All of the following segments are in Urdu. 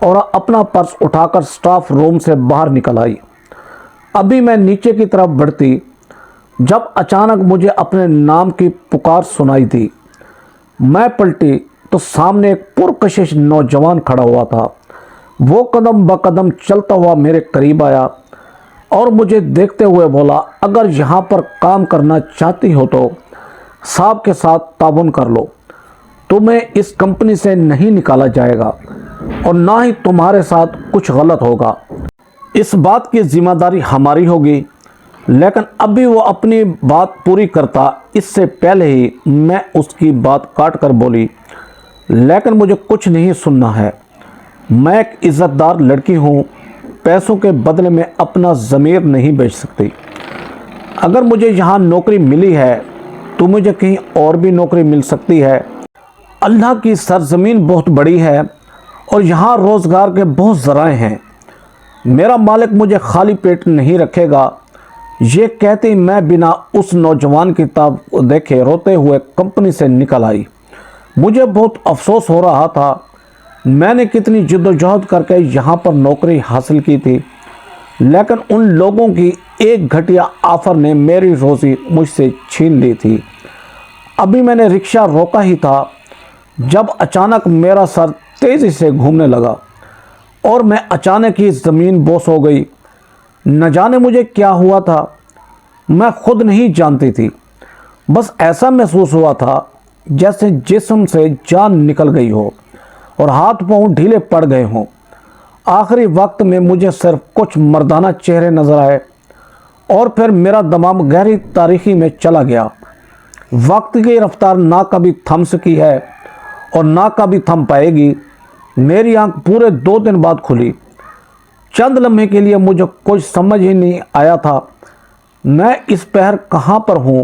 اور اپنا پرس اٹھا کر سٹاف روم سے باہر نکل آئی۔ ابھی میں نیچے کی طرف بڑھتی جب اچانک مجھے اپنے نام کی پکار سنائی دی۔ میں پلٹی تو سامنے ایک پرکشش نوجوان کھڑا ہوا تھا۔ وہ قدم بقدم چلتا ہوا میرے قریب آیا اور مجھے دیکھتے ہوئے بولا، اگر یہاں پر کام کرنا چاہتی ہو تو صاحب کے ساتھ تعاون کر لو، تمہیں اس کمپنی سے نہیں نکالا جائے گا اور نہ ہی تمہارے ساتھ کچھ غلط ہوگا۔ اس بات کی ذمہ داری ہماری ہوگی۔ لیکن ابھی وہ اپنی بات پوری کرتا اس سے پہلے ہی میں اس کی بات کاٹ کر بولی، لیکن مجھے کچھ نہیں سننا ہے۔ میں ایک عزت دار لڑکی ہوں، پیسوں کے بدلے میں اپنا ضمیر نہیں بیچ سکتی۔ اگر مجھے یہاں نوکری ملی ہے تو مجھے کہیں اور بھی نوکری مل سکتی ہے۔ اللہ کی سرزمین بہت بڑی ہے اور یہاں روزگار کے بہت ذرائع ہیں۔ میرا مالک مجھے خالی پیٹ نہیں رکھے گا۔ یہ کہتے میں بنا اس نوجوان کی طرف دیکھے روتے ہوئے کمپنی سے نکل آئی۔ مجھے بہت افسوس ہو رہا تھا، میں نے کتنی جدوجہد کر کے یہاں پر نوکری حاصل کی تھی، لیکن ان لوگوں کی ایک گھٹیا آفر نے میری روزی مجھ سے چھین لی تھی۔ ابھی میں نے رکشہ روکا ہی تھا جب اچانک میرا سر تیزی سے گھومنے لگا اور میں اچانک ہی زمین بوس ہو گئی۔ نہ جانے مجھے کیا ہوا تھا، میں خود نہیں جانتی تھی۔ بس ایسا محسوس ہوا تھا جیسے جسم سے جان نکل گئی ہو اور ہاتھ پاؤں ڈھیلے پڑ گئے ہوں۔ آخری وقت میں مجھے صرف کچھ مردانہ چہرے نظر آئے اور پھر میرا دماغ گہری تاریکی میں چلا گیا۔ وقت کی رفتار نہ کبھی تھم سکی ہے اور نہ کبھی تھم پائے گی۔ میری آنکھ پورے 2 دن بعد کھلی۔ چند لمحے کے لیے مجھے کچھ سمجھ ہی نہیں آیا تھا میں اس پہر کہاں پر ہوں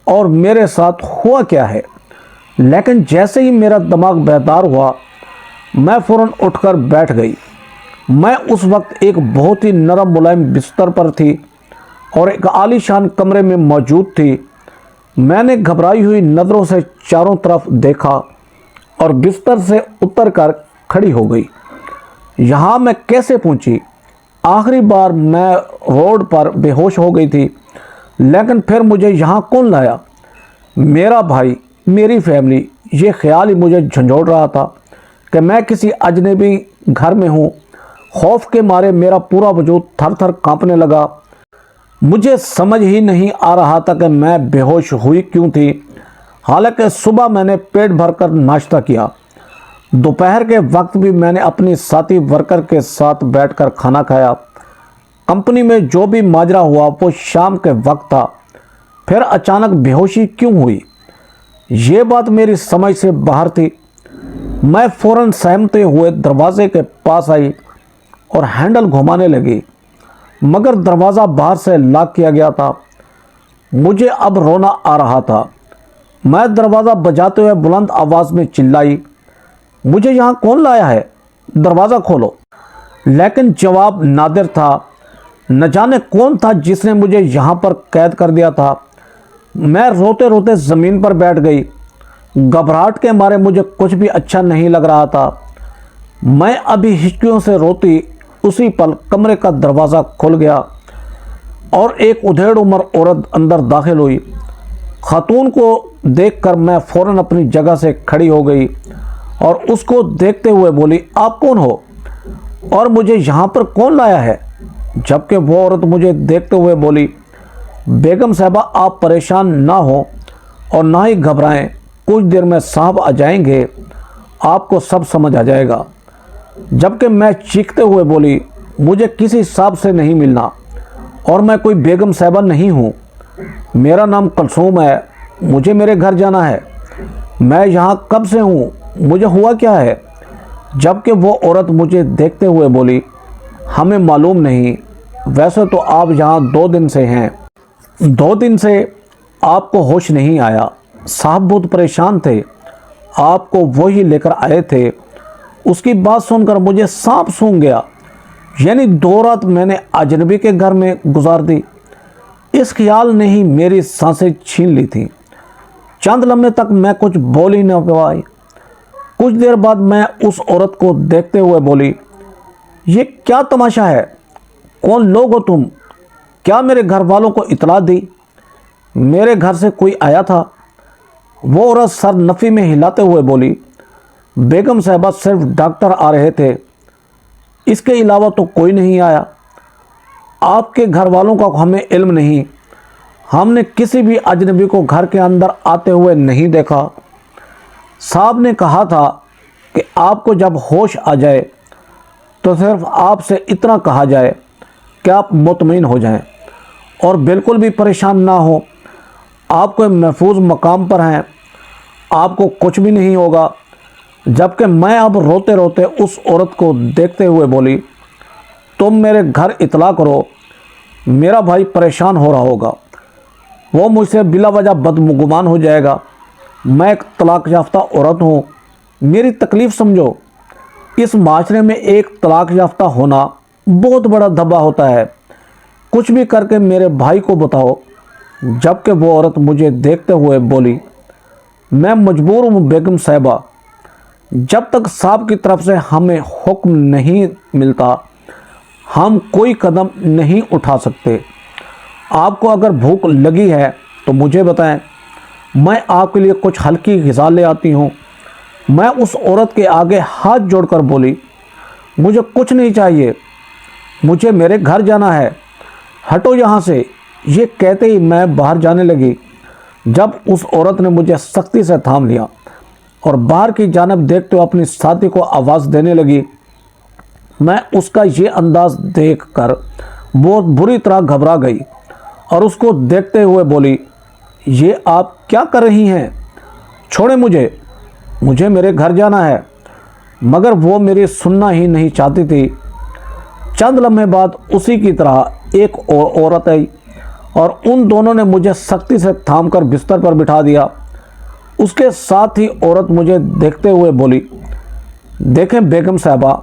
اور میرے ساتھ ہوا کیا ہے۔ لیکن جیسے ہی میرا دماغ بیدار ہوا، میں فوراً اٹھ کر بیٹھ گئی۔ میں اس وقت ایک بہت ہی نرم ملائم بستر پر تھی اور ایک عالی شان کمرے میں موجود تھی۔ میں نے گھبرائی ہوئی نظروں سے چاروں طرف دیکھا اور بستر سے اتر کر کھڑی ہو گئی۔ یہاں میں کیسے پہنچی؟ آخری بار میں روڈ پر بے ہوش ہو گئی تھی، لیکن پھر مجھے یہاں کون لایا؟ میرا بھائی، میری فیملی۔ یہ خیال ہی مجھے جھنجھوڑ رہا تھا کہ میں کسی اجنبی گھر میں ہوں۔ خوف کے مارے میرا پورا وجود تھر تھر کانپنے لگا۔ مجھے سمجھ ہی نہیں آ رہا تھا کہ میں بے ہوش ہوئی کیوں تھی، حالانکہ صبح میں نے پیٹ بھر کر ناشتہ کیا۔ دوپہر کے وقت بھی میں نے اپنی ساتھی ورکر کے ساتھ بیٹھ کر کھانا کھایا۔ کمپنی میں جو بھی ماجرا ہوا وہ شام کے وقت تھا۔ پھر اچانک بے ہوشی کیوں ہوئی؟ یہ بات میری سمجھ سے باہر تھی۔ میں فوراً سہمتے ہوئے دروازے کے پاس آئی اور ہینڈل گھمانے لگی، مگر دروازہ باہر سے لاک کیا گیا تھا۔ مجھے اب رونا آ رہا تھا۔ میں دروازہ بجاتے ہوئے بلند آواز میں چلائی، مجھے یہاں کون لایا ہے؟ دروازہ کھولو۔ لیکن جواب نادر تھا۔ نہ جانے کون تھا جس نے مجھے یہاں پر قید کر دیا تھا۔ میں روتے روتے زمین پر بیٹھ گئی۔ گھبراہٹ کے مارے مجھے کچھ بھی اچھا نہیں لگ رہا تھا۔ میں ابھی ہچکیوں سے روتی اسی پل کمرے کا دروازہ کھل گیا اور ایک ادھیڑ عمر عورت اندر داخل ہوئی۔ خاتون کو دیکھ کر میں فوراً اپنی جگہ سے کھڑی ہو گئی اور اس کو دیکھتے ہوئے بولی، آپ کون ہو اور مجھے یہاں پر کون لایا ہے؟ جبکہ وہ عورت مجھے دیکھتے ہوئے بولی، بیگم صاحبہ آپ پریشان نہ ہوں اور نہ ہی گھبرائیں، کچھ دیر میں صاحب آ جائیں گے، آپ کو سب سمجھ آ جائے گا۔ جبکہ میں چیختے ہوئے بولی، مجھے کسی صاحب سے نہیں ملنا اور میں کوئی بیگم صاحبہ نہیں ہوں، میرا نام کلثوم ہے، مجھے میرے گھر جانا ہے، میں یہاں کب سے ہوں، مجھے ہوا کیا ہے؟ جبکہ وہ عورت مجھے دیکھتے ہوئے بولی، ہمیں معلوم نہیں، ویسے تو آپ یہاں 2 دن سے ہیں، 2 دن سے آپ کو ہوش نہیں آیا، صاحب بہت پریشان تھے، آپ کو وہی لے کر آئے تھے۔ اس کی بات سن کر مجھے سانپ سونگھ گیا، یعنی 2 رات میں نے اجنبی کے گھر میں گزار دی۔ اس خیال نے ہی میری سانسیں چھین لی تھیں۔ چند لمحے تک میں کچھ بول ہی نہ پائی۔ کچھ دیر بعد میں اس عورت کو دیکھتے ہوئے بولی، یہ کیا تماشا ہے؟ کون لوگ ہو تم؟ کیا میرے گھر والوں کو اطلاع دی؟ میرے گھر سے کوئی آیا تھا؟ وہ عورت سر نفی میں ہلاتے ہوئے بولی، بیگم صاحبہ صرف ڈاکٹر آ رہے تھے، اس کے علاوہ تو کوئی نہیں آیا۔ آپ کے گھر والوں کا ہمیں علم نہیں، ہم نے کسی بھی اجنبی کو گھر کے اندر آتے ہوئے نہیں دیکھا۔ صاحب نے کہا تھا کہ آپ کو جب ہوش آ جائے تو صرف آپ سے اتنا کہا جائے کہ آپ مطمئن ہو جائیں اور بالکل بھی پریشان نہ ہوں، آپ کو محفوظ مقام پر ہیں، آپ کو کچھ بھی نہیں ہوگا۔ جبکہ میں اب روتے روتے اس عورت کو دیکھتے ہوئے بولی، تم میرے گھر اطلاع کرو، میرا بھائی پریشان ہو رہا ہوگا، وہ مجھ سے بلا وجہ بدگمان ہو جائے گا، میں ایک طلاق یافتہ عورت ہوں، میری تکلیف سمجھو۔ اس معاشرے میں ایک طلاق یافتہ ہونا بہت بڑا دھبا ہوتا ہے، کچھ بھی کر کے میرے بھائی کو بتاؤ۔ جبکہ وہ عورت مجھے دیکھتے ہوئے بولی، میں مجبور ہوں بیگم صاحبہ، جب تک صاحب کی طرف سے ہمیں حکم نہیں ملتا ہم کوئی قدم نہیں اٹھا سکتے۔ آپ کو اگر بھوک لگی ہے تو مجھے بتائیں، میں آپ کے لیے کچھ ہلکی غذا لے آتی ہوں۔ میں اس عورت کے آگے ہاتھ جوڑ کر بولی، مجھے کچھ نہیں چاہیے، مجھے میرے گھر جانا ہے، ہٹو یہاں سے۔ یہ کہتے ہی میں باہر جانے لگی، جب اس عورت نے مجھے سختی سے تھام لیا اور باہر کی جانب دیکھتے ہوئے اپنی ساتھی کو آواز دینے لگی۔ میں اس کا یہ انداز دیکھ کر بہت بری طرح گھبرا گئی اور اس کو دیکھتے ہوئے بولی، یہ آپ کیا کر رہی ہیں؟ چھوڑیں مجھے میرے گھر جانا ہے۔ مگر وہ میری سننا ہی نہیں چاہتی تھی۔ چند لمحے بعد اسی کی طرح ایک اور عورت آئی اور ان دونوں نے مجھے سختی سے تھام کر بستر پر بٹھا دیا۔ اس کے ساتھ ہی عورت مجھے دیکھتے ہوئے بولی، دیکھیں بیگم صاحبہ،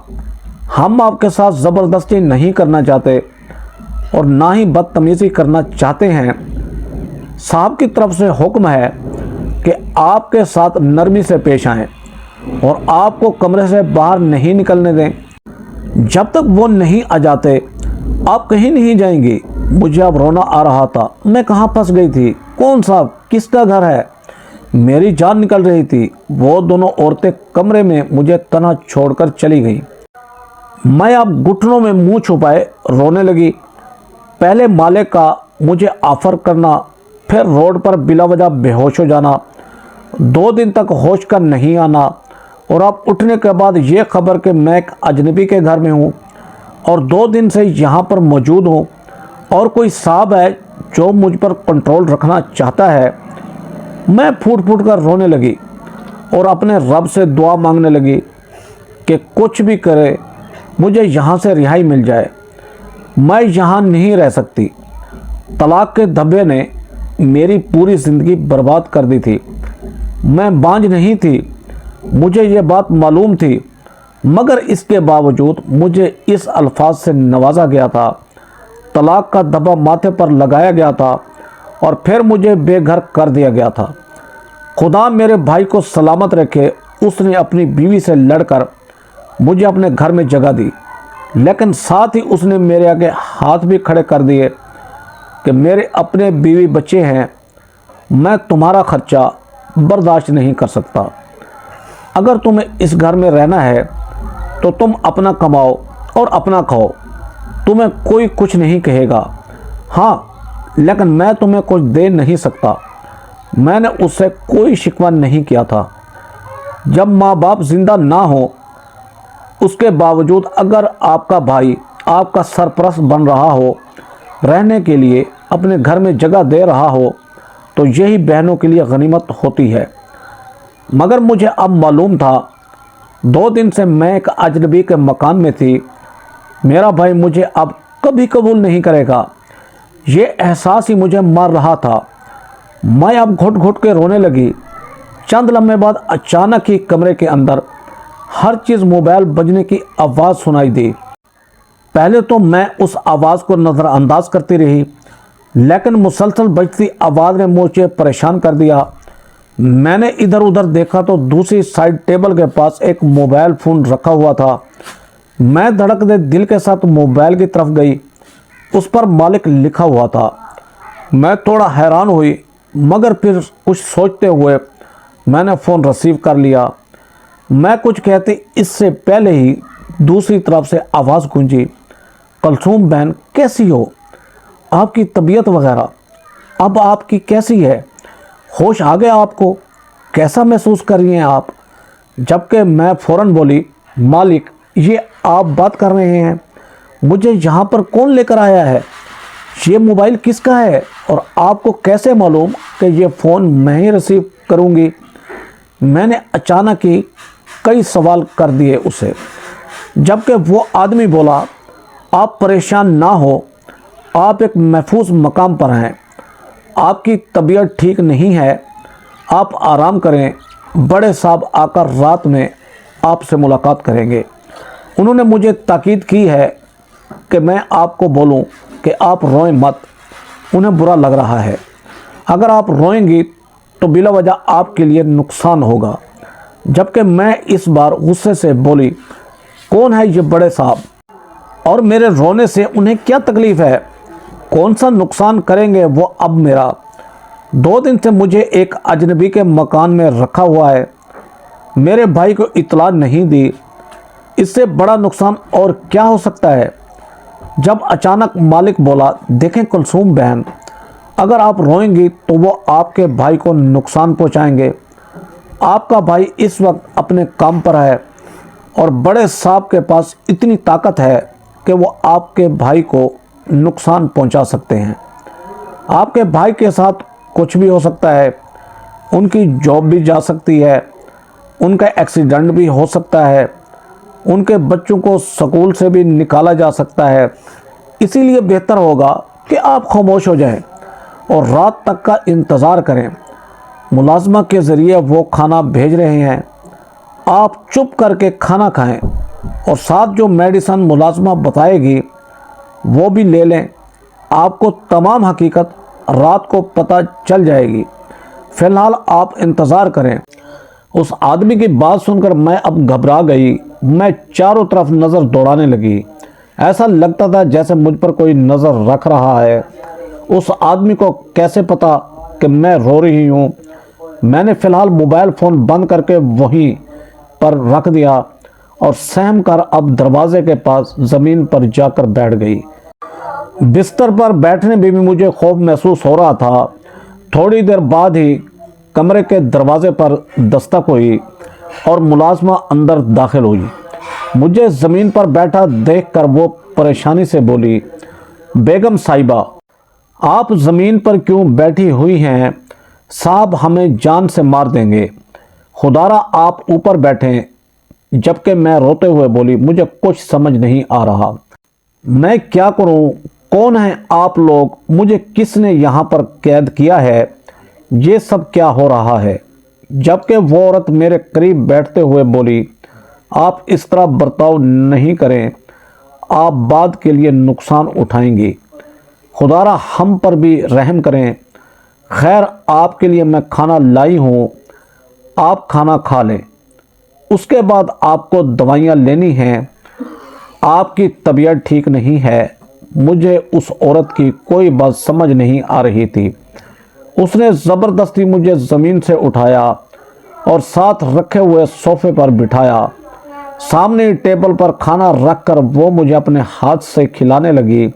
ہم آپ کے ساتھ زبردستی نہیں کرنا چاہتے اور نہ ہی بدتمیزی کرنا چاہتے ہیں۔ صاحب کی طرف سے حکم ہے کہ آپ کے ساتھ نرمی سے پیش آئیں اور آپ کو کمرے سے باہر نہیں نکلنے دیں۔ جب تک وہ نہیں آ جاتے آپ کہیں نہیں جائیں گی۔ مجھے اب رونا آ رہا تھا، میں کہاں پھنس گئی تھی؟ کون صاحب؟ کس کا گھر ہے؟ میری جان نکل رہی تھی۔ وہ دونوں عورتیں کمرے میں مجھے تنہا چھوڑ کر چلی گئیں۔ میں اب گھٹنوں میں منہ چھپائے رونے لگی۔ پہلے مالک کا مجھے آفر کرنا، پھر روڈ پر بلا وجہ بے ہوش ہو جانا، 2 دن تک ہوش کا نہیں آنا، اور اب اٹھنے کے بعد یہ خبر کہ میں ایک اجنبی کے گھر میں ہوں اور 2 دن سے یہاں پر موجود ہوں اور کوئی صاحب ہے جو مجھ پر کنٹرول رکھنا چاہتا ہے۔ میں پھوٹ پھوٹ کر رونے لگی اور اپنے رب سے دعا مانگنے لگی کہ کچھ بھی کرے مجھے یہاں سے رہائی مل جائے، میں یہاں نہیں رہ سکتی۔ طلاق کے دھبے نے میری پوری زندگی برباد کر دی تھی۔ میں بانجھ نہیں تھی، مجھے یہ بات معلوم تھی، مگر اس کے باوجود مجھے اس الفاظ سے نوازا گیا تھا، طلاق کا دھبا ماتھے پر لگایا گیا تھا اور پھر مجھے بے گھر کر دیا گیا تھا۔ خدا میرے بھائی کو سلامت رکھے، اس نے اپنی بیوی سے لڑ کر مجھے اپنے گھر میں جگہ دی، لیکن ساتھ ہی اس نے میرے آگے ہاتھ بھی کھڑے کر دیے کہ میرے اپنے بیوی بچے ہیں، میں تمہارا خرچہ برداشت نہیں کر سکتا۔ اگر تمہیں اس گھر میں رہنا ہے تو تم اپنا کماؤ اور اپنا کھاؤ، تمہیں کوئی کچھ نہیں کہے گا۔ ہاں، لیکن میں تمہیں کچھ دے نہیں سکتا۔ میں نے اس سے کوئی شکوہ نہیں کیا تھا۔ جب ماں باپ زندہ نہ ہوں، اس کے باوجود اگر آپ کا بھائی آپ کا سرپرست بن رہا ہو، رہنے کے لیے اپنے گھر میں جگہ دے رہا ہو، تو یہی بہنوں کے لیے غنیمت ہوتی ہے۔ مگر مجھے اب معلوم تھا، 2 دن سے میں ایک اجنبی کے مکان میں تھی، میرا بھائی مجھے اب کبھی قبول نہیں کرے گا۔ یہ احساس ہی مجھے مار رہا تھا۔ میں اب گھٹ گھٹ کے رونے لگی۔ چند لمحے بعد اچانک ہی کمرے کے اندر ہر چیز موبائل بجنے کی آواز سنائی دی۔ پہلے تو میں اس آواز کو نظر انداز کرتی رہی، لیکن مسلسل بجتی آواز نے مجھے پریشان کر دیا۔ میں نے ادھر ادھر دیکھا تو دوسری سائڈ ٹیبل کے پاس ایک موبائل فون رکھا ہوا تھا۔ میں دھڑکتے دل کے ساتھ موبائل کی طرف گئی، اس پر مالک لکھا ہوا تھا۔ میں تھوڑا حیران ہوئی، مگر پھر کچھ سوچتے ہوئے میں نے فون ریسیو کر لیا۔ میں کچھ کہتی اس سے پہلے ہی دوسری طرف سے آواز گونجی، کلثوم بہن کیسی ہو؟ آپ کی طبیعت وغیرہ اب آپ کی کیسی ہے؟ ہوش آ گیا آپ کو؟ کیسا محسوس کر رہی ہیں آپ؟ جبکہ میں فوراً بولی، مالک یہ آپ بات کر رہے ہیں؟ مجھے یہاں پر کون لے کر آیا ہے؟ یہ موبائل کس کا ہے اور آپ کو کیسے معلوم کہ یہ فون میں ہی ریسیو کروں گی؟ میں نے اچانک ہی کئی سوال کر دیے اسے، جبکہ وہ آدمی بولا، آپ پریشان نہ ہو، آپ ایک محفوظ مقام پر ہیں، آپ کی طبیعت ٹھیک نہیں ہے، آپ آرام کریں، بڑے صاحب آ کر رات میں آپ سے ملاقات کریں گے۔ انہوں نے مجھے تاکید کی ہے کہ میں آپ کو بولوں کہ آپ روئیں مت، انہیں برا لگ رہا ہے، اگر آپ روئیں گی تو بلا وجہ آپ کے لیے نقصان ہوگا۔ جبکہ میں اس بار غصے سے بولی، کون ہے یہ بڑے صاحب اور میرے رونے سے انہیں کیا تکلیف ہے؟ کون سا نقصان کریں گے وہ اب میرا؟ 2 دن سے مجھے ایک اجنبی کے مکان میں رکھا ہوا ہے، میرے بھائی کو اطلاع نہیں دی، اس سے بڑا نقصان اور کیا ہو سکتا ہے؟ جب اچانک مالک بولا، دیکھیں کلثوم بہن، اگر آپ روئیں گی تو وہ آپ کے بھائی کو نقصان پہنچائیں گے۔ آپ کا بھائی اس وقت اپنے کام پر ہے اور بڑے صاحب کے پاس اتنی طاقت ہے کہ وہ آپ کے بھائی کو نقصان پہنچا سکتے ہیں۔ آپ کے بھائی کے ساتھ کچھ بھی ہو سکتا ہے، ان کی جاب بھی جا سکتی ہے، ان کا ایکسیڈنٹ بھی ہو سکتا ہے، ان کے بچوں کو سکول سے بھی نکالا جا سکتا ہے۔ اسی لیے بہتر ہوگا کہ آپ خاموش ہو جائیں اور رات تک کا انتظار کریں۔ ملازمہ کے ذریعے وہ کھانا بھیج رہے ہیں، آپ چپ کر کے کھانا کھائیں اور ساتھ جو میڈیسن ملازمہ بتائے گی وہ بھی لے لیں، آپ کو تمام حقیقت رات کو پتہ چل جائے گی۔ فی الحال آپ انتظار کریں۔ اس آدمی کی بات سن کر میں اب گھبرا گئی، میں چاروں طرف نظر دوڑانے لگی، ایسا لگتا تھا جیسے مجھ پر کوئی نظر رکھ رہا ہے۔ اس آدمی کو کیسے پتا کہ میں رو رہی ہوں؟ میں نے فی الحال موبائل فون بند کر کے وہیں پر رکھ دیا اور سہم کر اب دروازے کے پاس زمین پر جا کر بیٹھ گئی۔ بستر پر بیٹھنے میں بھی مجھے خوف محسوس ہو رہا تھا۔ تھوڑی دیر بعد ہی کمرے کے دروازے پر دستک ہوئی اور ملازمہ اندر داخل ہوئی۔ مجھے زمین پر بیٹھا دیکھ کر وہ پریشانی سے بولی، بیگم صاحبہ آپ زمین پر کیوں بیٹھی ہوئی ہیں؟ صاحب ہمیں جان سے مار دیں گے، خدارا آپ اوپر بیٹھیں۔ جبکہ میں روتے ہوئے بولی، مجھے کچھ سمجھ نہیں آ رہا، میں کیا کروں؟ کون ہیں آپ لوگ؟ مجھے کس نے یہاں پر قید کیا ہے؟ یہ سب کیا ہو رہا ہے؟ جبکہ وہ عورت میرے قریب بیٹھتے ہوئے بولی، آپ اس طرح برتاؤ نہیں کریں، آپ بعد کے لیے نقصان اٹھائیں گی، خدارا ہم پر بھی رحم کریں۔ خیر آپ کے لیے میں کھانا لائی ہوں، آپ کھانا کھا لیں، اس کے بعد آپ کو دوائیاں لینی ہیں، آپ کی طبیعت ٹھیک نہیں ہے۔ مجھے اس عورت کی کوئی بات سمجھ نہیں آ رہی تھی۔ اس نے زبردستی مجھے زمین سے اٹھایا اور ساتھ رکھے ہوئے صوفے پر بٹھایا۔ سامنے ٹیبل پر کھانا رکھ کر وہ مجھے اپنے ہاتھ سے کھلانے لگی۔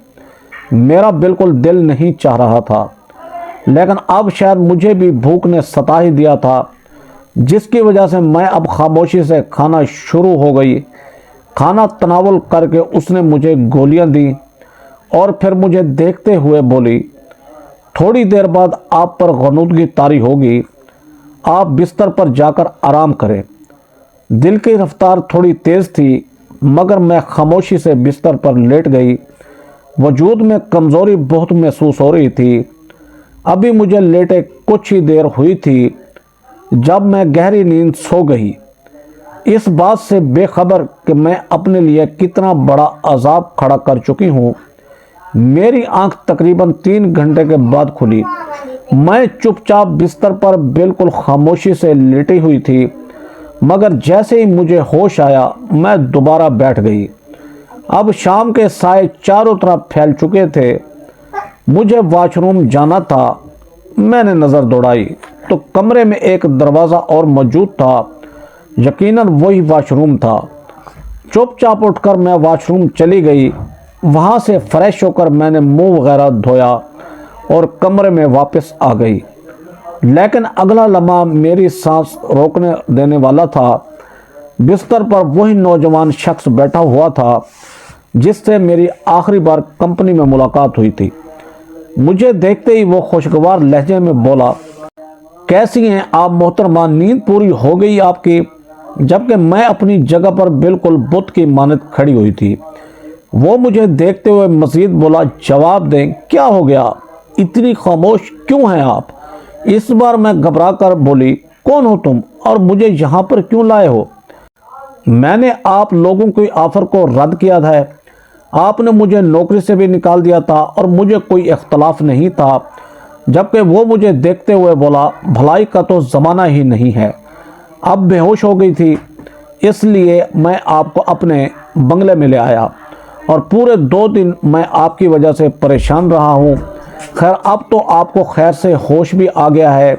میرا بالکل دل نہیں چاہ رہا تھا، لیکن اب شاید مجھے بھی بھوک نے ستا ہی دیا تھا، جس کی وجہ سے میں اب خاموشی سے کھانا شروع ہو گئی۔ کھانا تناول کر کے اس نے مجھے گولیاں دیں اور پھر مجھے دیکھتے ہوئے بولی، تھوڑی دیر بعد آپ پر غنودگی طاری ہوگی، آپ بستر پر جا کر آرام کریں۔ دل کی رفتار تھوڑی تیز تھی، مگر میں خاموشی سے بستر پر لیٹ گئی۔ وجود میں کمزوری بہت محسوس ہو رہی تھی۔ ابھی مجھے لیٹے کچھ ہی دیر ہوئی تھی جب میں گہری نیند سو گئی، اس بات سے بے خبر کہ میں اپنے لیے کتنا بڑا عذاب کھڑا کر چکی ہوں۔ میری آنکھ تقریباً 3 گھنٹے کے بعد کھلی میں چپ چاپ بستر پر بالکل خاموشی سے لیٹی ہوئی تھی، مگر جیسے ہی مجھے ہوش آیا میں دوبارہ بیٹھ گئی۔ اب شام کے سائے چاروں طرف پھیل چکے تھے۔ مجھے واش روم جانا تھا۔ میں نے نظر دوڑائی تو کمرے میں ایک دروازہ اور موجود تھا، یقیناً وہی واش روم تھا۔ چپ چاپ اٹھ کر میں واش روم چلی گئی۔ وہاں سے فریش ہو کر میں نے منہ وغیرہ دھویا اور کمرے میں واپس آ گئی، لیکن اگلا لمحہ میری سانس روکنے دینے والا تھا۔ بستر پر وہی نوجوان شخص بیٹھا ہوا تھا جس سے میری آخری بار کمپنی میں ملاقات ہوئی تھی۔ مجھے دیکھتے ہی وہ خوشگوار لہجے میں بولا، کیسی ہیں آپ محترمہ، نیند پوری ہو گئی آپ کی؟ جبکہ میں اپنی جگہ پر بالکل بت کی مانند کھڑی ہوئی تھی۔ وہ مجھے دیکھتے ہوئے مزید بولا، جواب دیں، کیا ہو گیا؟ اتنی خاموش کیوں ہیں آپ؟ اس بار میں گھبرا کر بولی، کون ہو تم اور مجھے یہاں پر کیوں لائے ہو؟ میں نے آپ لوگوں کی آفر کو رد کیا تھا۔ آپ نے مجھے نوکری سے بھی نکال دیا تھا اور مجھے کوئی اختلاف نہیں تھا۔ جبکہ وہ مجھے دیکھتے ہوئے بولا، بھلائی کا تو زمانہ ہی نہیں ہے۔ اب بے ہوش ہو گئی تھی، اس لیے میں آپ کو اپنے بنگلے میں لے آیا اور پورے 2 دن میں آپ کی وجہ سے پریشان رہا ہوں۔ خیر اب تو آپ کو خیر سے ہوش بھی آ گیا ہے،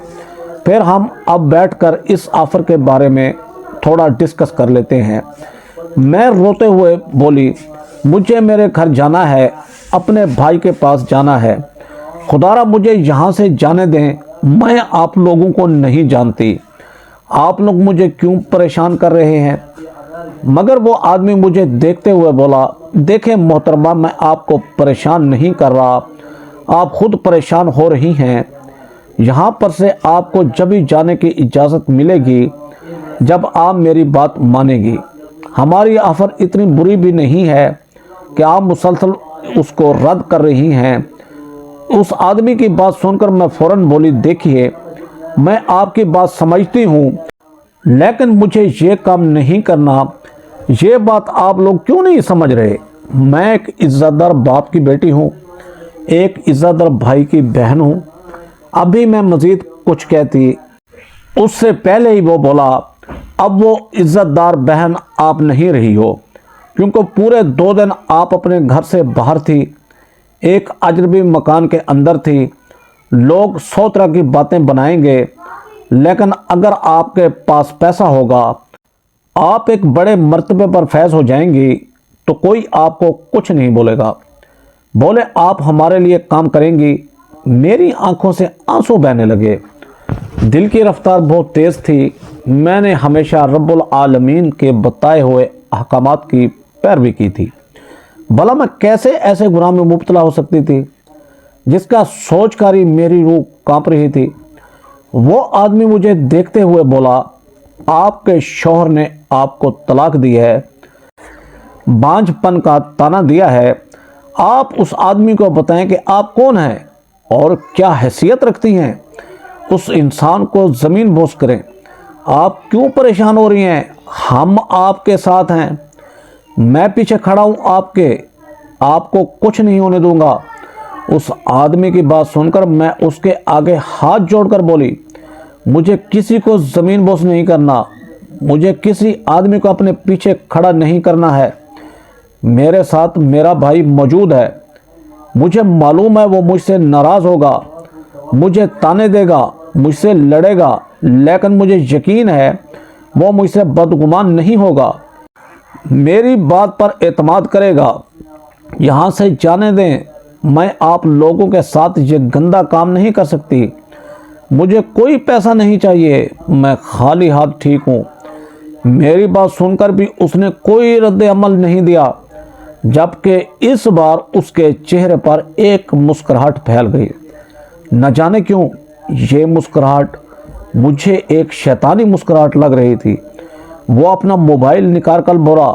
پھر ہم اب بیٹھ کر اس آفر کے بارے میں تھوڑا ڈسکس کر لیتے ہیں۔ میں روتے ہوئے بولی، مجھے میرے گھر جانا ہے، اپنے بھائی کے پاس جانا ہے، خدا را مجھے یہاں سے جانے دیں۔ میں آپ لوگوں کو نہیں جانتی، آپ لوگ مجھے کیوں پریشان کر رہے ہیں؟ مگر وہ آدمی مجھے دیکھتے ہوئے بولا، دیکھیں محترمہ، میں آپ کو پریشان نہیں کر رہا، آپ خود پریشان ہو رہی ہیں۔ یہاں پر سے آپ کو جب ہی جانے کی اجازت ملے گی جب آپ میری بات مانیں گی۔ ہماری آفر اتنی بری بھی نہیں ہے کہ آپ مسلسل اس کو رد کر رہی ہیں۔ اس آدمی کی بات سن کر میں فوراً بولی، دیکھیے میں آپ کی بات سمجھتی ہوں، لیکن مجھے یہ کام نہیں کرنا۔ یہ بات آپ لوگ کیوں نہیں سمجھ رہے؟ میں ایک عزت دار باپ کی بیٹی ہوں، ایک عزت دار بھائی کی بہن ہوں۔ ابھی میں مزید کچھ کہتی اس سے پہلے ہی وہ بولا، اب وہ عزت دار بہن آپ نہیں رہی ہو، کیونکہ پورے 2 دن آپ اپنے گھر سے باہر تھی، ایک اجنبی مکان کے اندر تھی۔ لوگ 100 طرح کی باتیں بنائیں گے، لیکن اگر آپ کے پاس پیسہ ہوگا، آپ ایک بڑے مرتبے پر فیض ہو جائیں گی، تو کوئی آپ کو کچھ نہیں بولے گا۔ بولے، آپ ہمارے لیے کام کریں گی؟ میری آنکھوں سے آنسو بہنے لگے۔ دل کی رفتار بہت تیز تھی۔ میں نے ہمیشہ رب العالمین کے بتائے ہوئے احکامات کی پیروی کی تھی، بھلا میں کیسے ایسے گناہ میں مبتلا ہو سکتی تھی جس کا سوچ کر ہی میری روح کانپ رہی تھی۔ وہ آدمی مجھے دیکھتے ہوئے بولا، آپ کے شوہر نے آپ کو طلاق دی ہے، بانجھ پن کا تانا دیا ہے۔ آپ اس آدمی کو بتائیں کہ آپ کون ہیں اور کیا حیثیت رکھتی ہیں، اس انسان کو زمین بوس کریں۔ آپ کیوں پریشان ہو رہی ہیں؟ ہم آپ کے ساتھ ہیں، میں پیچھے کھڑا ہوں آپ کو کچھ نہیں ہونے دوں گا۔ اس آدمی کی بات سن کر میں اس کے آگے ہاتھ جوڑ کر بولی، مجھے کسی کو زمین بوس نہیں کرنا، مجھے کسی آدمی کو اپنے پیچھے کھڑا نہیں کرنا ہے۔ میرے ساتھ میرا بھائی موجود ہے، مجھے معلوم ہے وہ مجھ سے ناراض ہوگا، مجھے تانے دے گا، مجھ سے لڑے گا، لیکن مجھے یقین ہے وہ مجھ سے بدگمان نہیں ہوگا، میری بات پر اعتماد کرے گا۔ یہاں سے جانے دیں، میں آپ لوگوں کے ساتھ یہ گندا کام نہیں کر سکتی۔ مجھے کوئی پیسہ نہیں چاہیے، میں خالی ہاتھ ٹھیک ہوں۔ میری بات سن کر بھی اس نے کوئی رد عمل نہیں دیا، جبکہ اس بار اس کے چہرے پر ایک مسکراہٹ پھیل گئی۔ نہ جانے کیوں یہ مسکراہٹ مجھے ایک شیطانی مسکراہٹ لگ رہی تھی۔ وہ اپنا موبائل نکال کر بولا،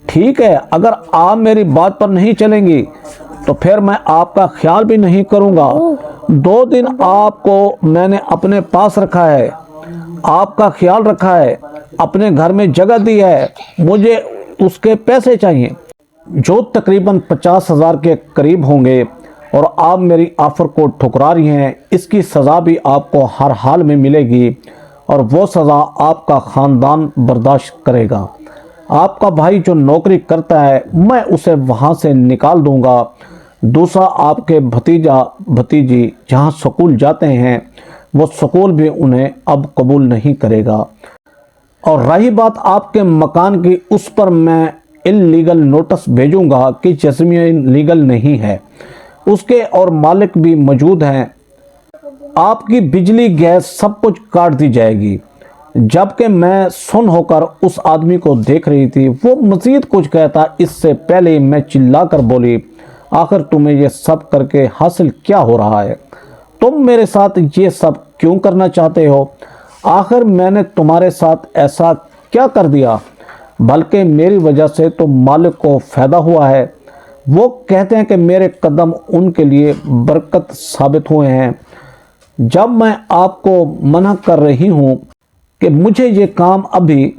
ٹھیک ہے، اگر آپ میری بات پر نہیں چلیں گی تو پھر میں آپ کا خیال بھی نہیں کروں گا۔ 2 دن آپ کو میں نے اپنے پاس رکھا ہے، آپ کا خیال رکھا ہے، اپنے گھر میں جگہ دی ہے، مجھے اس کے پیسے چاہیے جو تقریباً 50,000 کے قریب ہوں گے، اور آپ میری آفر کو ٹھکرا رہی ہیں، اس کی سزا بھی آپ کو ہر حال میں ملے گی، اور وہ سزا آپ کا خاندان برداشت کرے گا۔ آپ کا بھائی جو نوکری کرتا ہے میں اسے وہاں سے نکال دوں گا۔ دوسرا، آپ کے بھتیجا بھتیجی جہاں سکول جاتے ہیں وہ سکول بھی انہیں اب قبول نہیں کرے گا۔ اور رہی بات آپ کے مکان کی، اس پر میں انلیگل نوٹس بھیجوں گا کہ زمین لیگل نہیں ہے، اس کے اور مالک بھی موجود ہیں۔ آپ کی بجلی گیس سب کچھ کاٹ دی جائے گی۔ جبکہ میں سن ہو کر اس آدمی کو دیکھ رہی تھی، وہ مزید کچھ کہتا اس سے پہلے میں چلا کر بولی، آخر تمہیں یہ سب کر کے حاصل کیا ہو رہا ہے؟ تم میرے ساتھ یہ سب کیوں کرنا چاہتے ہو؟ آخر میں نے تمہارے ساتھ ایسا کیا کر دیا؟ بلکہ میری وجہ سے تو مالک کو فائدہ ہوا ہے۔ وہ کہتے ہیں کہ میرے قدم ان کے لیے برکت ثابت ہوئے ہیں۔ جب میں آپ کو منع کر رہی ہوں کہ مجھے یہ کام ابھی،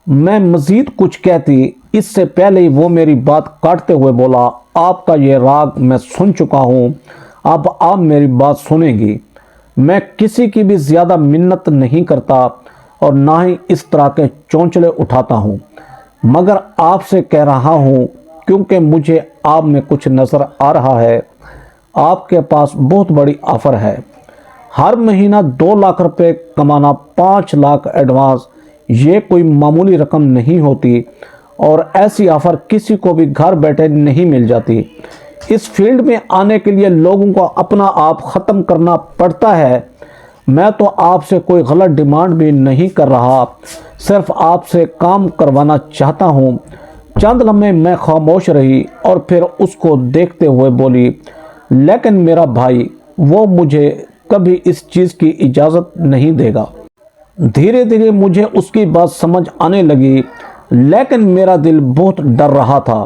میں مزید کچھ کہتی اس سے پہلے وہ میری بات کاٹتے ہوئے بولا، آپ کا یہ راگ میں سن چکا ہوں، اب آپ میری بات سنیں گی۔ میں کسی کی بھی زیادہ منت نہیں کرتا اور نہ ہی اس طرح کے چونچلے اٹھاتا ہوں، مگر آپ سے کہہ رہا ہوں کیونکہ مجھے آپ میں کچھ نظر آ رہا ہے۔ آپ کے پاس بہت بڑی آفر ہے، ہر مہینہ 2 لاکھ روپے کمانا، 5 لاکھ ایڈوانس، یہ کوئی معمولی رقم نہیں ہوتی، اور ایسی آفر کسی کو بھی گھر بیٹھے نہیں مل جاتی۔ اس فیلڈ میں آنے کے لیے لوگوں کو اپنا آپ ختم کرنا پڑتا ہے۔ میں تو آپ سے کوئی غلط ڈیمانڈ بھی نہیں کر رہا، صرف آپ سے کام کروانا چاہتا ہوں۔ چند لمحے میں خاموش رہی اور پھر اس کو دیکھتے ہوئے بولی، لیکن میرا بھائی وہ مجھے کبھی اس چیز کی اجازت نہیں دے گا۔ دھیرے دھیرے مجھے اس کی بات سمجھ آنے لگی، لیکن میرا دل بہت ڈر رہا تھا۔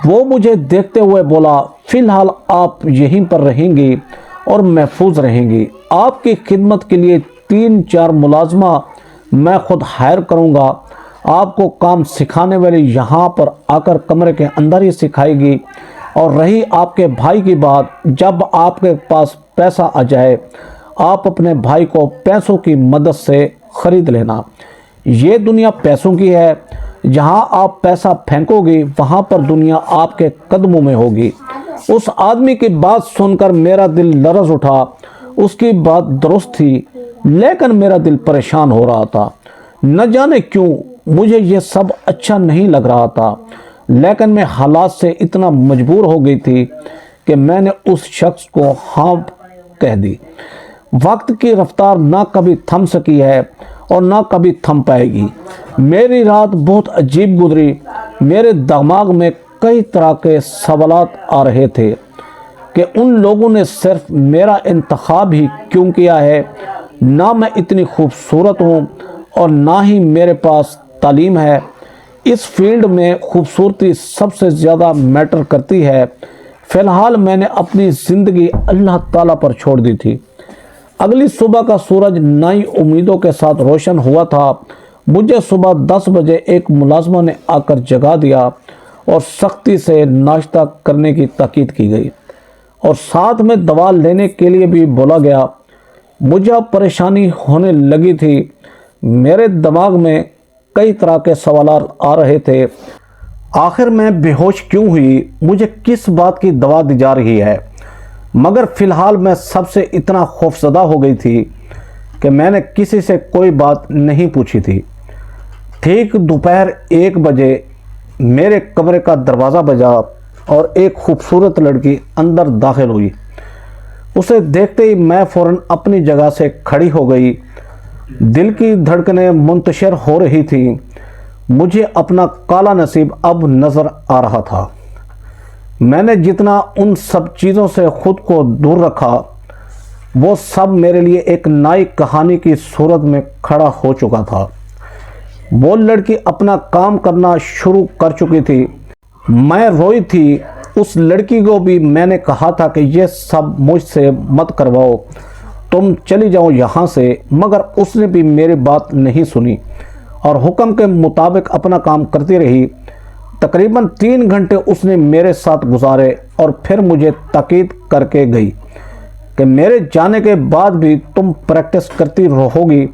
وہ مجھے دیکھتے ہوئے بولا، فی الحال آپ یہیں پر رہیں گی اور محفوظ رہیں گی۔ آپ کی خدمت کے لیے 3-4 ملازمہ میں خود ہائر کروں گا۔ آپ کو کام سکھانے والے یہاں پر آ کر کمرے کے اندر ہی سکھائے گی۔ اور رہی آپ کے بھائی کی بات، جب آپ کے پاس پیسہ آ جائے آپ اپنے بھائی کو پیسوں کی مدد سے خرید لینا۔ یہ دنیا پیسوں کی ہے، جہاں آپ پیسہ پھینکو گی وہاں پر دنیا آپ کے قدموں میں ہوگی۔ اس آدمی کی بات سن کر میرا دل لرز اٹھا۔ اس کی بات درست تھی، لیکن میرا دل پریشان ہو رہا تھا۔ نہ جانے کیوں مجھے یہ سب اچھا نہیں لگ رہا تھا، لیکن میں حالات سے اتنا مجبور ہو گئی تھی کہ میں نے اس شخص کو ہاں کہہ دی۔ وقت کی رفتار نہ کبھی تھم سکی ہے اور نہ کبھی تھم پائے گی۔ میری رات بہت عجیب گزری۔ میرے دماغ میں کئی طرح کے سوالات آ رہے تھے کہ ان لوگوں نے صرف میرا انتخاب ہی کیوں کیا ہے؟ نہ میں اتنی خوبصورت ہوں اور نہ ہی میرے پاس تعلیم ہے۔ اس فیلڈ میں خوبصورتی سب سے زیادہ میٹر کرتی ہے۔ فی الحال میں نے اپنی زندگی اللہ تعالیٰ پر چھوڑ دی تھی۔ اگلی صبح کا سورج نئی امیدوں کے ساتھ روشن ہوا تھا۔ مجھے صبح 10 بجے ایک ملازمہ نے آ کر جگا دیا اور سختی سے ناشتہ کرنے کی تاکید کی گئی، اور ساتھ میں دوا لینے کے لیے بھی بولا گیا۔ مجھے اب پریشانی ہونے لگی تھی۔ میرے دماغ میں کئی طرح کے سوالات آ رہے تھے۔ آخر میں بے ہوش کیوں ہوئی؟ مجھے کس بات کی دوا دی جا رہی ہے؟ مگر فی الحال میں سب سے اتنا خوفزدہ ہو گئی تھی کہ میں نے کسی سے کوئی بات نہیں پوچھی تھی۔ ٹھیک دوپہر 1 بجے میرے کمرے کا دروازہ بجا اور ایک خوبصورت لڑکی اندر داخل ہوئی۔ اسے دیکھتے ہی میں فوراً اپنی جگہ سے کھڑی ہو گئی۔ دل کی دھڑکنیں منتشر ہو رہی تھیں۔ مجھے اپنا کالا نصیب اب نظر آ رہا تھا۔ میں نے جتنا ان سب چیزوں سے خود کو دور رکھا، وہ سب میرے لیے ایک نئی کہانی کی صورت میں کھڑا ہو چکا تھا۔ وہ لڑکی اپنا کام کرنا شروع کر چکی تھی۔ میں روئی تھی۔ اس لڑکی کو بھی میں نے کہا تھا کہ یہ سب مجھ سے مت کرواؤ، تم چلی جاؤ یہاں سے، مگر اس نے بھی میری بات نہیں سنی اور حکم کے مطابق اپنا کام کرتی رہی۔ تقریباً 3 گھنٹے اس نے میرے ساتھ گزارے اور پھر مجھے تاکید کر کے گئی کہ میرے جانے کے بعد بھی تم پریکٹس کرتی رہو گی،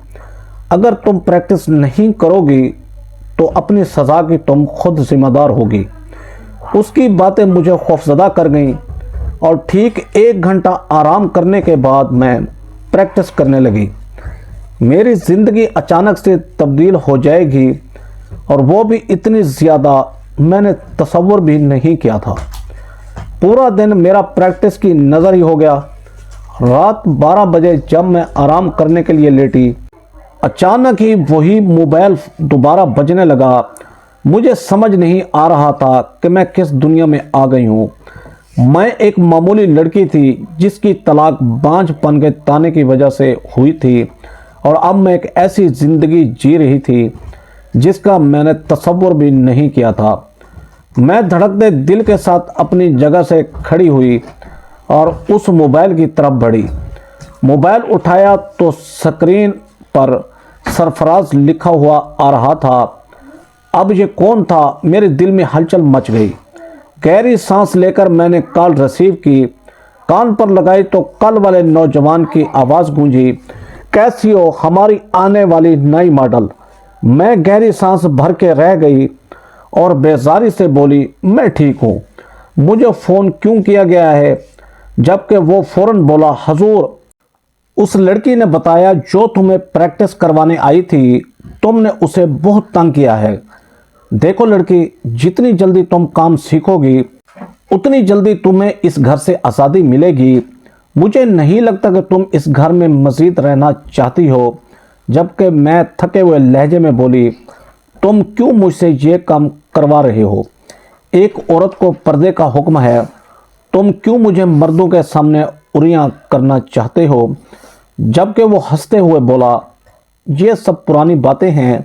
اگر تم پریکٹس نہیں کرو گی تو اپنی سزا کی تم خود ذمہ دار ہوگی۔ اس کی باتیں مجھے خوفزدہ کر گئیں اور ٹھیک 1 گھنٹہ آرام کرنے کے بعد میں پریکٹس کرنے لگی۔ میری زندگی اچانک سے تبدیل ہو جائے گی اور وہ بھی اتنی زیادہ میں نے تصور بھی نہیں کیا تھا۔ پورا دن میرا پریکٹس کی نظر ہی ہو گیا۔ رات 12 بجے جب میں آرام کرنے کے لیے لیٹی، اچانک ہی وہی موبائل دوبارہ بجنے لگا۔ مجھے سمجھ نہیں آ رہا تھا کہ میں کس دنیا میں آ گئی ہوں۔ میں ایک معمولی لڑکی تھی جس کی طلاق بانجھ پن کے تانے کی وجہ سے ہوئی تھی، اور اب میں ایک ایسی زندگی جی رہی تھی جس کا میں نے تصور بھی نہیں کیا تھا۔ میں دھڑکتے دل کے ساتھ اپنی جگہ سے کھڑی ہوئی اور اس موبائل کی طرف بڑھی۔ موبائل اٹھایا تو سکرین پر سرفراز لکھا ہوا آ رہا تھا۔ اب یہ کون تھا؟ میرے دل میں ہلچل مچ گئی۔ گہری سانس لے کر میں نے کال ریسیو کی۔ کان پر لگائی تو کل والے نوجوان کی آواز گونجی، کیسی ہو ہماری آنے والی نئی ماڈل؟ میں گہری سانس بھر کے رہ گئی اور بیزاری سے بولی، میں ٹھیک ہوں، مجھے فون کیوں کیا گیا ہے؟ جبکہ وہ فوراً بولا، حضور اس لڑکی نے بتایا جو تمہیں پریکٹس کروانے آئی تھی، تم نے اسے بہت تنگ کیا ہے۔ دیکھو لڑکی، جتنی جلدی تم کام سیکھو گی اتنی جلدی تمہیں اس گھر سے آزادی ملے گی۔ مجھے نہیں لگتا کہ تم اس گھر میں مزید رہنا چاہتی ہو۔ جبکہ میں تھکے ہوئے لہجے میں بولی، تم کیوں مجھ سے یہ کام کروا رہے ہو؟ ایک عورت کو پردے کا حکم ہے، تم کیوں مجھے مردوں کے سامنے اریاں کرنا چاہتے ہو؟ جبکہ وہ ہنستے ہوئے بولا، یہ سب پرانی باتیں ہیں،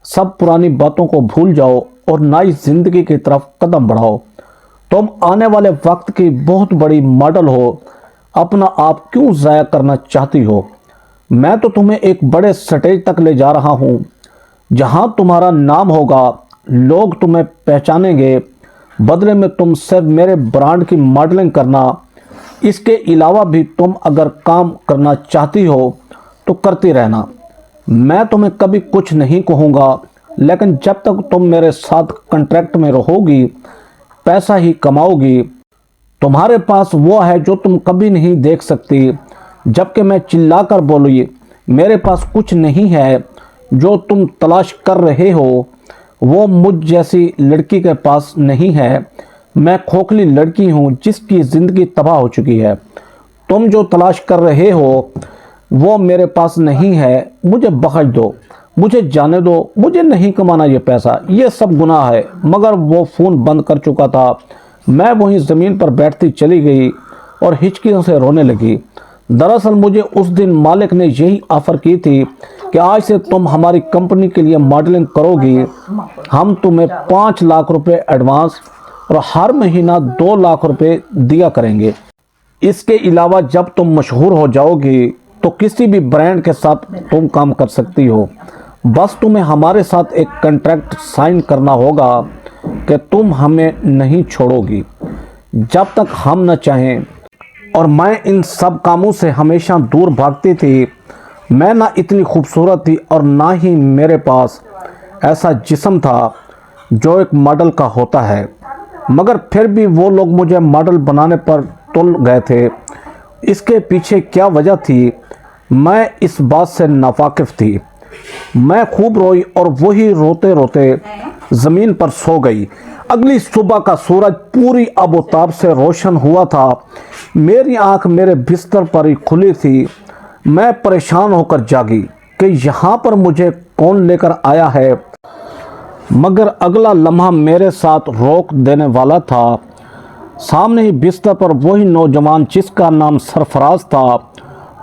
سب پرانی باتوں کو بھول جاؤ اور نئی زندگی کی طرف قدم بڑھاؤ۔ تم آنے والے وقت کی بہت بڑی ماڈل ہو، اپنا آپ کیوں ضائع کرنا چاہتی ہو؟ میں تو تمہیں ایک بڑے سٹیج تک لے جا رہا ہوں جہاں تمہارا نام ہوگا، لوگ تمہیں پہچانیں گے۔ بدلے میں تم صرف میرے برانڈ کی ماڈلنگ کرنا، اس کے علاوہ بھی تم اگر کام کرنا چاہتی ہو تو کرتی رہنا۔ میں تمہیں کبھی کچھ نہیں کہوں گا، لیکن جب تک تم میرے ساتھ کنٹریکٹ میں رہو گی، پیسہ ہی کماؤ گی۔ تمہارے پاس وہ ہے جو تم کبھی نہیں دیکھ سکتی۔ جبکہ میں چلا کر بولی، میرے پاس کچھ نہیں ہے جو تم تلاش کر رہے ہو، وہ مجھ جیسی لڑکی کے پاس نہیں ہے۔ میں کھوکھلی لڑکی ہوں جس کی زندگی تباہ ہو چکی ہے۔ تم جو تلاش کر رہے ہو وہ میرے پاس نہیں ہے۔ مجھے بخش دو، مجھے جانے دو، مجھے نہیں کمانا یہ پیسہ، یہ سب گناہ ہے۔ مگر وہ فون بند کر چکا تھا۔ میں وہیں زمین پر بیٹھتی چلی گئی اور ہچکیوں سے رونے لگی۔ دراصل مجھے اس دن مالک نے یہی آفر کی تھی کہ آج سے تم ہماری کمپنی کے لیے ماڈلنگ کرو گی، ہم تمہیں 5 لاکھ روپے ایڈوانس اور ہر مہینہ 2 لاکھ روپے دیا کریں گے۔ اس کے علاوہ جب تم مشہور ہو جاؤ گی تو کسی بھی برانڈ کے ساتھ تم کام کر سکتی ہو، بس تمہیں ہمارے ساتھ ایک کنٹریکٹ سائن کرنا ہوگا کہ تم ہمیں نہیں چھوڑو گی جب تک ہم نہ چاہیں۔ اور میں ان سب کاموں سے ہمیشہ دور بھاگتی تھی۔ میں نہ اتنی خوبصورت تھی اور نہ ہی میرے پاس ایسا جسم تھا جو ایک ماڈل کا ہوتا ہے، مگر پھر بھی وہ لوگ مجھے ماڈل بنانے پر تل گئے تھے۔ اس کے پیچھے کیا وجہ تھی، میں اس بات سے ناواقف تھی۔ میں خوب روئی اور وہی روتے روتے زمین پر سو گئی۔ اگلی صبح کا سورج پوری آب و تاب سے روشن ہوا تھا۔ میری آنکھ میرے بستر پر ہی کھلی تھی۔ میں پریشان ہو کر جاگی کہ یہاں پر مجھے کون لے کر آیا ہے، مگر اگلا لمحہ میرے ساتھ روک دینے والا تھا۔ سامنے ہی بستر پر وہی نوجوان جس کا نام سرفراز تھا،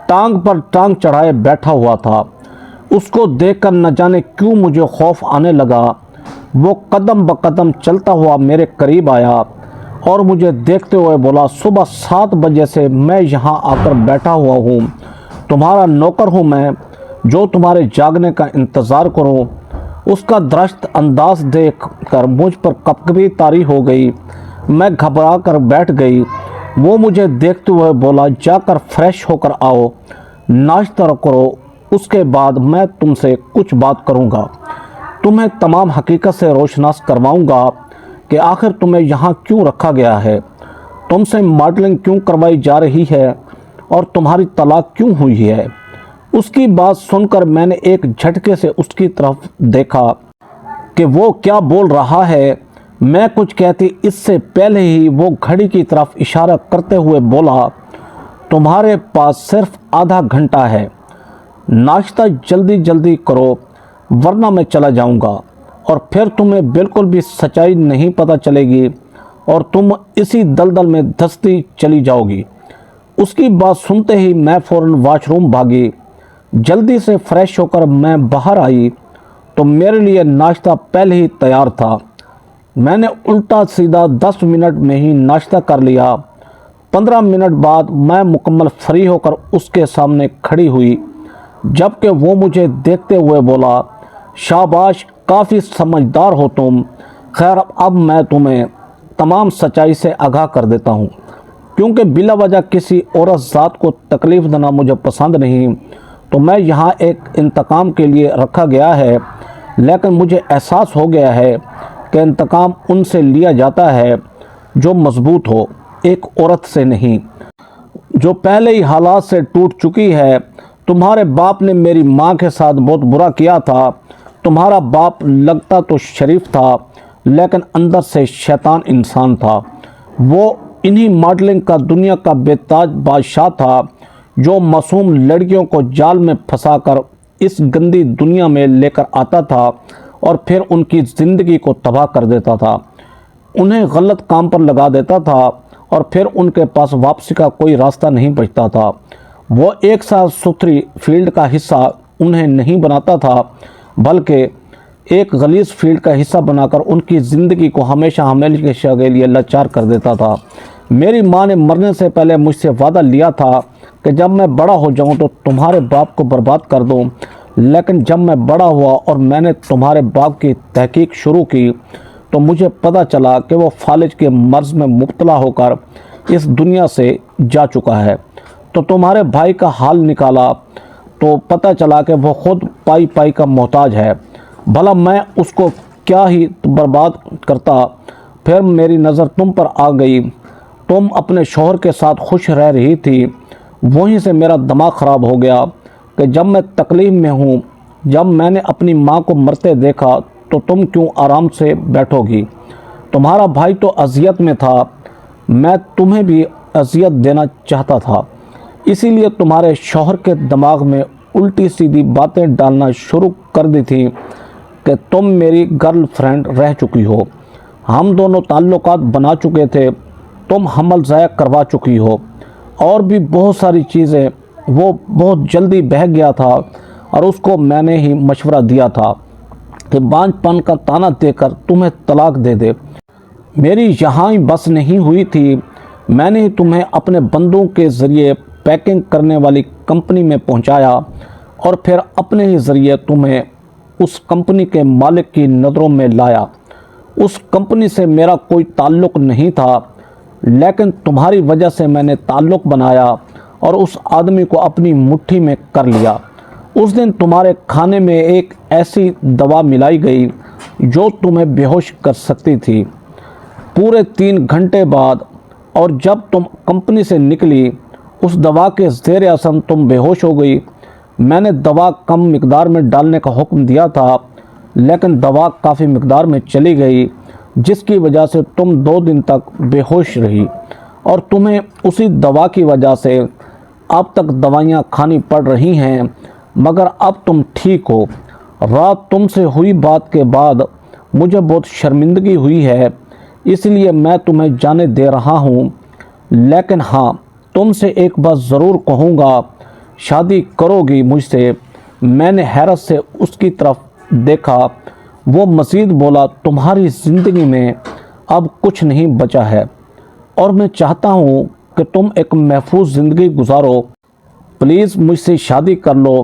ٹانگ پر ٹانگ چڑھائے بیٹھا ہوا تھا۔ اس کو دیکھ کر نہ جانے کیوں مجھے خوف آنے لگا۔ وہ قدم بقدم چلتا ہوا میرے قریب آیا اور مجھے دیکھتے ہوئے بولا، صبح 7 بجے سے میں یہاں آ کر بیٹھا ہوا ہوں، تمہارا نوکر ہوں میں جو تمہارے جاگنے کا انتظار کروں۔ اس کا درشت انداز دیکھ کر مجھ پر کپکپی طاری ہو گئی۔ میں گھبرا کر بیٹھ گئی۔ وہ مجھے دیکھتے ہوئے بولا، جا کر فریش ہو کر آؤ، ناشتہ کرو، اس کے بعد میں تم سے کچھ بات کروں گا۔ تمہیں تمام حقیقت سے روشناس کرواؤں گا کہ آخر تمہیں یہاں کیوں رکھا گیا ہے، تم سے ماڈلنگ کیوں کروائی جا رہی ہے اور تمہاری طلاق کیوں ہوئی ہے۔ اس کی بات سن کر میں نے ایک جھٹکے سے اس کی طرف دیکھا کہ وہ کیا بول رہا ہے۔ میں کچھ کہتی اس سے پہلے ہی وہ گھڑی کی طرف اشارہ کرتے ہوئے بولا، تمہارے پاس صرف آدھا گھنٹہ ہے، ناشتہ جلدی جلدی کرو ورنہ میں چلا جاؤں گا، اور پھر تمہیں بالکل بھی سچائی نہیں پتہ چلے گی اور تم اسی دلدل میں دھستی چلی جاؤ گی۔ اس کی بات سنتے ہی میں فوراً واش روم بھاگی۔ جلدی سے فریش ہو کر میں باہر آئی تو میرے لیے ناشتہ پہلے ہی تیار تھا۔ میں نے الٹا سیدھا 10 منٹ میں ہی ناشتہ کر لیا۔ 15 منٹ بعد میں مکمل فری ہو کر اس کے سامنے کھڑی ہوئی، جبکہ وہ مجھے دیکھتے ہوئے بولا، شاباش، کافی سمجھدار ہو تم۔ خیر، اب میں تمہیں تمام سچائی سے آگاہ کر دیتا ہوں، کیونکہ بلا وجہ کسی عورت ذات کو تکلیف دینا مجھے پسند نہیں، تو میں یہاں ایک انتقام کے لیے رکھا گیا ہے، لیکن مجھے احساس ہو گیا ہے کہ انتقام ان سے لیا جاتا ہے جو مضبوط ہو، ایک عورت سے نہیں جو پہلے ہی حالات سے ٹوٹ چکی ہے۔ تمہارے باپ نے میری ماں کے ساتھ بہت برا کیا تھا۔ تمہارا باپ لگتا تو شریف تھا لیکن اندر سے شیطان انسان تھا۔ وہ انہی ماڈلنگ کا دنیا کا بے تاج بادشاہ تھا جو معصوم لڑکیوں کو جال میں پھنسا کر اس گندی دنیا میں لے کر آتا تھا اور پھر ان کی زندگی کو تباہ کر دیتا تھا، انہیں غلط کام پر لگا دیتا تھا اور پھر ان کے پاس واپسی کا کوئی راستہ نہیں بچتا تھا۔ وہ ایک صاف ستھری فیلڈ کا حصہ انہیں نہیں بناتا تھا بلکہ ایک غلیظ فیلڈ کا حصہ بنا کر ان کی زندگی کو ہمیشہ ہمیشہ کے لیے لاچار کر دیتا تھا۔ میری ماں نے مرنے سے پہلے مجھ سے وعدہ لیا تھا کہ جب میں بڑا ہو جاؤں تو تمہارے باپ کو برباد کر دوں، لیکن جب میں بڑا ہوا اور میں نے تمہارے باپ کی تحقیق شروع کی تو مجھے پتہ چلا کہ وہ فالج کے مرض میں مبتلا ہو کر اس دنیا سے جا چکا ہے۔ تو تمہارے بھائی کا حال نکالا تو پتہ چلا کہ وہ خود پائی پائی کا محتاج ہے۔ بھلا میں اس کو کیا ہی برباد کرتا۔ پھر میری نظر تم پر آ گئی، تم اپنے شوہر کے ساتھ خوش رہ رہی تھی۔ وہیں سے میرا دماغ خراب ہو گیا کہ جب میں تکلیف میں ہوں، جب میں نے اپنی ماں کو مرتے دیکھا تو تم کیوں آرام سے بیٹھو گی؟ تمہارا بھائی تو اذیت میں تھا، میں تمہیں بھی اذیت دینا چاہتا تھا، اسی لیے تمہارے شوہر کے دماغ میں الٹی سیدھی باتیں ڈالنا شروع کر دی تھی کہ تم میری گرل فرینڈ رہ چکی ہو، ہم دونوں تعلقات بنا چکے تھے، تم حمل ضائع کروا چکی ہو، اور بھی بہت ساری چیزیں۔ وہ بہت جلدی بہک گیا تھا اور اس کو میں نے ہی مشورہ دیا تھا کہ بانجھ پن کا تانا دے کر تمہیں طلاق دے دے۔ میری یہاں ہی بس نہیں ہوئی تھی، میں نے تمہیں اپنے بندوں کے ذریعے پیکنگ کرنے والی کمپنی میں پہنچایا اور پھر اپنے ہی ذریعے تمہیں اس کمپنی کے مالک کی نظروں میں لایا۔ اس کمپنی سے میرا کوئی تعلق نہیں تھا، لیکن تمہاری وجہ سے میں نے تعلق بنایا اور اس آدمی کو اپنی مٹھی میں کر لیا۔ اس دن تمہارے کھانے میں ایک ایسی دوا ملائی گئی جو تمہیں بے ہوش کر سکتی تھی۔ پورے 3 گھنٹے بعد اور جب تم کمپنی سے نکلی، اس دوا کے زیر اثر تم بے ہوش ہو گئی۔ میں نے دوا کم مقدار میں ڈالنے کا حکم دیا تھا، لیکن دوا کافی مقدار میں چلی گئی، جس کی وجہ سے تم 2 دن تک بے ہوش رہی، اور تمہیں اسی دوا کی وجہ سے اب تک دوائیاں کھانی پڑ رہی ہیں، مگر اب تم ٹھیک ہو۔ رات تم سے ہوئی بات کے بعد مجھے بہت شرمندگی ہوئی ہے، اس لیے میں تمہیں جانے دے رہا ہوں، لیکن ہاں، تم سے ایک بات ضرور کہوں گا، شادی کرو گی مجھ سے؟ میں نے حیرت سے اس کی طرف دیکھا۔ وہ مزید بولا، تمہاری زندگی میں اب کچھ نہیں بچا ہے اور میں چاہتا ہوں کہ تم ایک محفوظ زندگی گزارو، پلیز مجھ سے شادی کر لو۔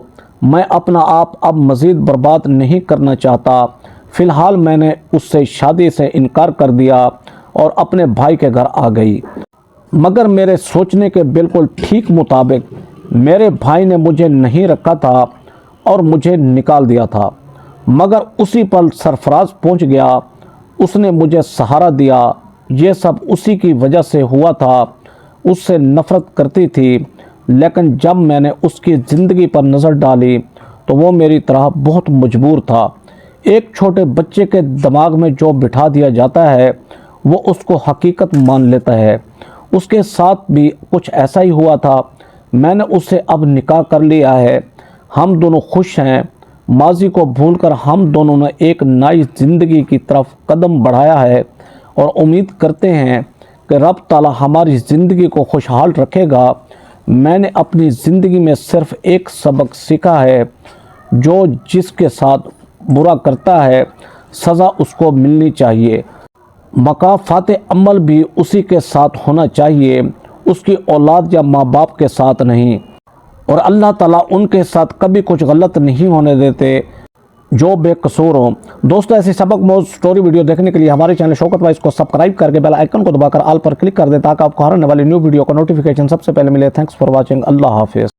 میں اپنا آپ اب مزید برباد نہیں کرنا چاہتا۔ فی الحال میں نے اس سے شادی سے انکار کر دیا اور اپنے بھائی کے گھر آ گئی، مگر میرے سوچنے کے بالکل ٹھیک مطابق میرے بھائی نے مجھے نہیں رکھا تھا اور مجھے نکال دیا تھا، مگر اسی پل سرفراز پہنچ گیا، اس نے مجھے سہارا دیا۔ یہ سب اسی کی وجہ سے ہوا تھا۔ اس سے نفرت کرتی تھی، لیکن جب میں نے اس کی زندگی پر نظر ڈالی تو وہ میری طرح بہت مجبور تھا۔ ایک چھوٹے بچے کے دماغ میں جو بٹھا دیا جاتا ہے وہ اس کو حقیقت مان لیتا ہے۔ اس کے ساتھ بھی کچھ ایسا ہی ہوا تھا۔ میں نے اس سے اب نکاح کر لیا ہے، ہم دونوں خوش ہیں۔ ماضی کو بھول کر ہم دونوں نے ایک نئی زندگی کی طرف قدم بڑھایا ہے اور امید کرتے ہیں کہ رب تعالی ہماری زندگی کو خوشحال رکھے گا۔ میں نے اپنی زندگی میں صرف ایک سبق سیکھا ہے، جو جس کے ساتھ برا کرتا ہے سزا اس کو ملنی چاہیے، مکافات عمل بھی اسی کے ساتھ ہونا چاہیے، اس کی اولاد یا ماں باپ کے ساتھ نہیں، اور اللہ تعالیٰ ان کے ساتھ کبھی کچھ غلط نہیں ہونے دیتے جو بے قصور ہوں۔ دوستو، ایسی سبق موز سٹوری ویڈیو دیکھنے کے لیے ہمارے چینل شوکت وائس کو سبسکرائب کر کے بیل آئیکن کو دبا کر آل پر کلک کر دیں تاکہ آپ کو ہر آنے والی نیو ویڈیو کا نوٹیفیکیشن سب سے پہلے ملے۔ Thanks for watching. اللہ حافظ۔